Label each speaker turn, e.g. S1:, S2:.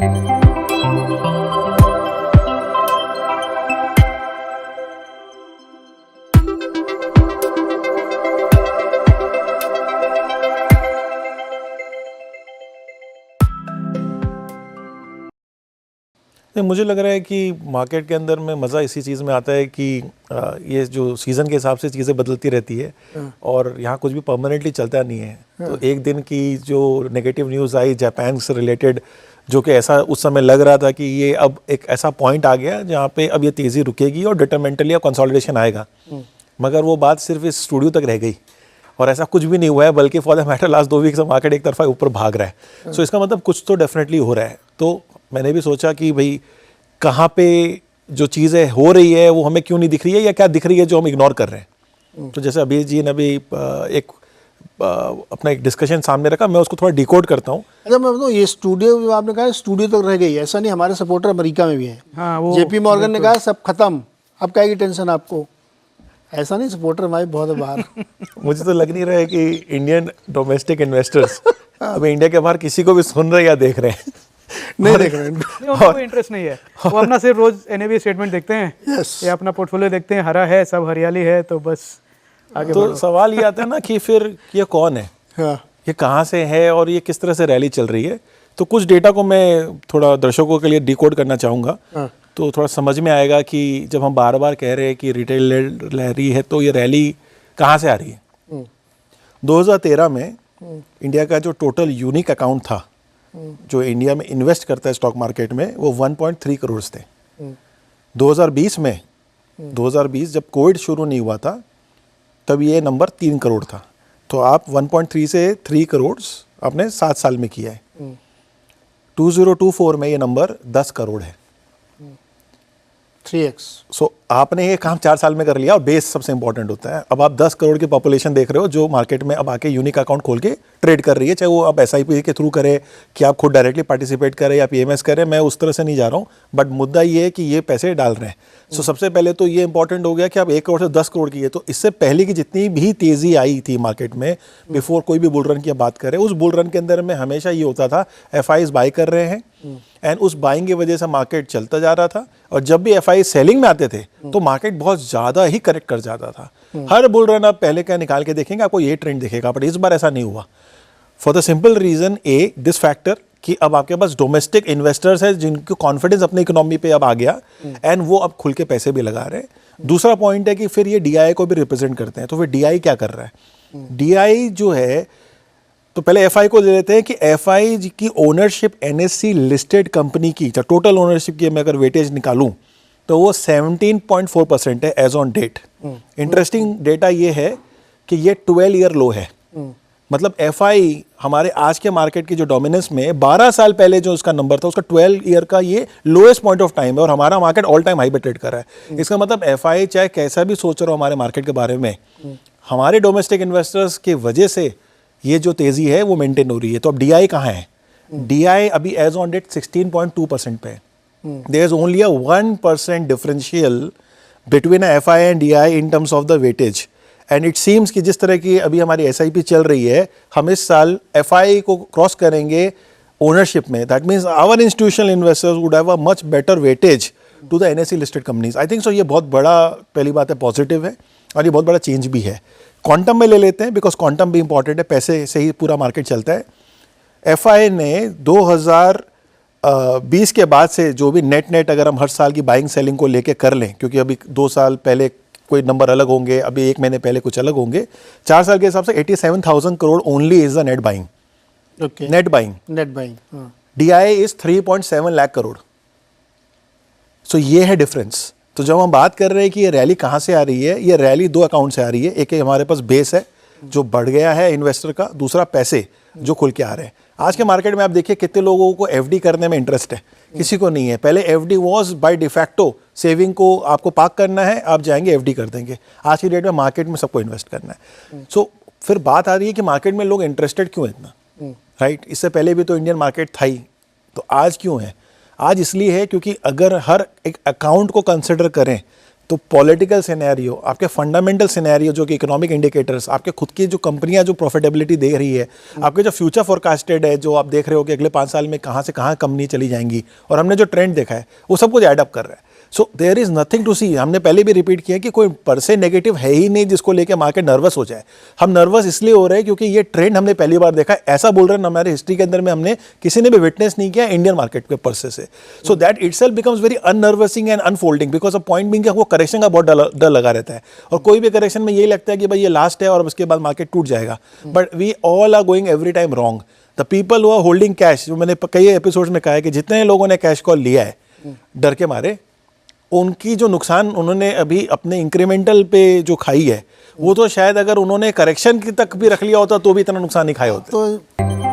S1: नहीं, मुझे लग रहा है कि मार्केट के अंदर में मज़ा इसी चीज़ में आता है कि ये जो सीज़न के हिसाब से चीज़ें बदलती रहती है और यहाँ कुछ भी परमानेंटली चलता नहीं है। तो एक दिन की जो नेगेटिव न्यूज़ आई जापान से रिलेटेड, जो कि ऐसा उस समय लग रहा था कि ये अब एक ऐसा पॉइंट आ गया जहाँ पे अब ये तेज़ी रुकेगी और डिटरमेंटली अब कंसोलिडेशन आएगा, मगर वो बात सिर्फ इस स्टूडियो तक रह गई और ऐसा कुछ भी नहीं हुआ है, बल्कि for the matter last 2 week से मार्केट एक तरफा ऊपर भाग रहा है। सो इसका मतलब कुछ तो डेफिनेटली हो रहा है। तो मैंने भी सोचा कि भाई कहाँ पे जो चीज़ें हो रही है वो हमें क्यों नहीं दिख रही है या क्या दिख रही है जो हम इग्नोर कर रहे हैं। तो जैसे अभी जी ने अभी अपना एक डिस्कशन सामने रखा, मैं उसको थोड़ा डिकोड करता हूँ।
S2: अच्छा, मैं बताऊँ, ये स्टूडियो आपने कहा स्टूडियो तक रह गई, ऐसा नहीं, हमारे सपोर्टर अमेरिका में भी हैं।
S3: हाँ, वो
S2: जेपी मॉर्गन ने कहा सब खत्म, अब क्या की टेंशन आपको, ऐसा नहीं, सपोर्टर हमारे बहुत है बाहर।
S1: मुझे तो लग नहीं रहा है कि इंडियन डोमेस्टिक इन्वेस्टर्स अभी इंडिया के बाहर किसी को भी सुन रहे या देख रहे हैं।
S2: नहीं देख रहे हैं,
S3: उनको कोई इंटरेस्ट नहीं है, वो अपना सिर्फ रोज एनएवी स्टेटमेंट देखते हैं।
S2: Yes.
S3: या अपना पोर्टफोलियो देखते हैं, हरा है, सब हरियाली है, तो बस आगे
S1: तो
S3: बढ़ो।
S1: सवाल ये आता है ना कि फिर ये कौन है,
S2: हाँ,
S1: ये कहाँ से है और ये किस तरह से रैली चल रही है। तो कुछ डेटा को मैं थोड़ा दर्शकों के लिए डिकोड करना चाहूँगा, तो थोड़ा समझ में आएगा कि जब हम बार बार कह रहे हैं कि रिटेल रैली है तो ये रैली कहाँ से आ रही है। 2013 में इंडिया का जो टोटल यूनिक अकाउंट था जो इंडिया में इन्वेस्ट करता है स्टॉक मार्केट में, वो 1.3 करोड़ थे। 2020 जब कोविड शुरू नहीं हुआ था तब ये नंबर 3 करोड़ था। तो आप 1.3 से 3 करोड़ आपने 7 साल में किया है। 2024 में ये नंबर 10 करोड़ है,
S2: 3x।
S1: सो आपने ये काम 4 साल में कर लिया और बेस सबसे इंपॉर्टेंट होता है। अब आप 10 करोड़ की पॉपुलेशन देख रहे हो जो मार्केट में अब आके यूनिक अकाउंट खोल के ट्रेड कर रही है, चाहे वो आप SIP के थ्रू करे कि आप खुद डायरेक्टली पार्टिसिपेट करें या PMS करें, मैं उस तरह से नहीं जा रहा हूँ, बट मुद्दा ये है कि ये पैसे डाल रहे हैं। सो सबसे पहले तो ये इंपॉर्टेंट हो गया कि आप 1 करोड़ से 10 करोड़ की है। तो इससे पहले की जितनी भी तेज़ी आई थी मार्केट में, बिफोर कोई भी बुल रन की बात करें, उस बुल रन के अंदर में हमेशा ये होता था FIs बाई कर रहे हैं एंड उस बाइंग की वजह से मार्केट चलता जा रहा था, और जब भी FI सेलिंग में आते थे तो मार्केट बहुत ज़्यादा ही करेक्ट कर जाता था। हर बुल रन आप पहले का निकाल के देखेंगे आपको ये ट्रेंड दिखेगा, बट इस बार ऐसा नहीं हुआ। For the simple reason this factor कि अब आपके पास डोमेस्टिक इन्वेस्टर्स हैं जिनको कॉन्फिडेंस अपनी इकोनॉमी पे अब आ गया एंड वो अब खुल के पैसे भी लगा रहे हैं। दूसरा पॉइंट है कि फिर ये DI को भी रिप्रेजेंट करते हैं। तो फिर DI क्या कर रहा है? DI जो है, तो पहले FI को ले लेते हैं कि FI की ओनरशिप NSE लिस्टेड कंपनी की, टोटल ओनरशिप की मैं अगर वेटेज निकालूं तो वो 17.4% है as on date. Interesting data ये है कि ये 12 ईयर लो है। मतलब FI हमारे आज के मार्केट की जो डोमिनेंस में 12 साल पहले जो उसका नंबर था, उसका 12 ईयर का ये लोएस्ट पॉइंट ऑफ टाइम है, और हमारा मार्केट ऑल टाइम हाई पे ट्रेड कर रहा है। इसका मतलब FI चाहे कैसा भी सोच रहा हो हमारे मार्केट के बारे में, हमारे डोमेस्टिक इन्वेस्टर्स की वजह से ये जो तेज़ी है वो मेंटेन हो रही है। तो अब DI कहाँ है? DI अभी एज ऑन डेट 16.2% पे है। There is only a 1% differential between FI and DI in terms of the weightage. And it seems कि जिस तरह की अभी हमारी SIP चल रही है, हम इस साल FI को क्रॉस करेंगे ओनरशिप में। That means our institutional investors would have a much better weightage to the NSE listed companies. I think so ये बहुत बड़ा, पहली बात है, पॉजिटिव है, और ये बहुत बड़ा चेंज भी है। क्वांटम में ले लेते हैं बिकॉज क्वांटम भी इंपॉर्टेंट है, पैसे से ही पूरा मार्केट चलता है। FI ने 2020 के बाद से जो भी नेट अगर हम हर साल की बाइंग सेलिंग को लेके कर लें, क्योंकि अभी 2 साल पहले कोई नंबर अलग होंगे, अभी 1 महीने पहले कुछ अलग होंगे, 4 साल के हिसाब से 87,000 crore only is the net buying.
S2: Okay,
S1: net buying DI is 3.7 lakh crore. So ये है डिफरेंस। तो जब हम बात कर रहे हैं कि ये रैली कहाँ से आ रही है, ये रैली 2 अकाउंट से आ रही है। एक हमारे पास बेस है जो बढ़ गया है इन्वेस्टर का, दूसरा पैसे जो खुल के आ रहे हैं। आज के मार्केट में आप देखिए कितने लोगों को FD करने में इंटरेस्ट है, किसी को नहीं है। पहले FD was by de facto, saving को आपको पार्क करना है, आप जाएंगे FD कर देंगे। आज की डेट में मार्केट में सबको इन्वेस्ट करना है। सो फिर बात आ रही है कि मार्केट में लोग इंटरेस्टेड क्यों है इतना, राइट? इससे पहले भी तो इंडियन मार्केट था ही, तो आज क्यों है? आज इसलिए है क्योंकि अगर हर एक अकाउंट को कंसिडर करें तो पॉलिटिकल सिनेरियो, आपके फंडामेंटल सिनेरियो जो कि इकोनॉमिक इंडिकेटर्स, आपके खुद की जो कंपनियां जो प्रॉफिटेबिलिटी दे रही है, आपके जो फ्यूचर फोरकास्टेड है, जो आप देख रहे हो कि अगले 5 साल में कहाँ से कहाँ कंपनी चली जाएंगी, और हमने जो ट्रेंड देखा है वो सब कुछ एडअप कर रहा है. So there is nothing to see. हमने पहले भी रिपीट किया कि कोई पर से नेगेटिव है ही नहीं जिसको लेके मार्केट नर्वस हो जाए. हम नर्वस इसलिए हो रहे हैं क्योंकि ये ट्रेंड हमने पहली बार देखा है. ऐसा बोल रहे हैं हमारे हिस्ट्री के अंदर में हमने किसी ने भी विटनेस नहीं किया इंडियन मार्केट के परसे से. So that itself becomes very unnerving and unfolding, because of point being वो करेक्शन का बहुत डर लगा रहता है, और कोई भी करेक्शन में यही लगता है कि भाई ये लास्ट है और उसके बाद मार्केट टूट जाएगा. But we all are going every time wrong. The people who are holding cash, जो मैंने कई एपिसोड्स में कहा है कि जितने लोगों ने कैश कॉल लिया है डर के मारे, उनकी जो नुकसान उन्होंने अभी अपने इंक्रीमेंटल पे जो खाई है, वो तो शायद अगर उन्होंने करेक्शन की तक भी रख लिया होता तो भी इतना नुकसान नहीं खाया होता.
S2: तो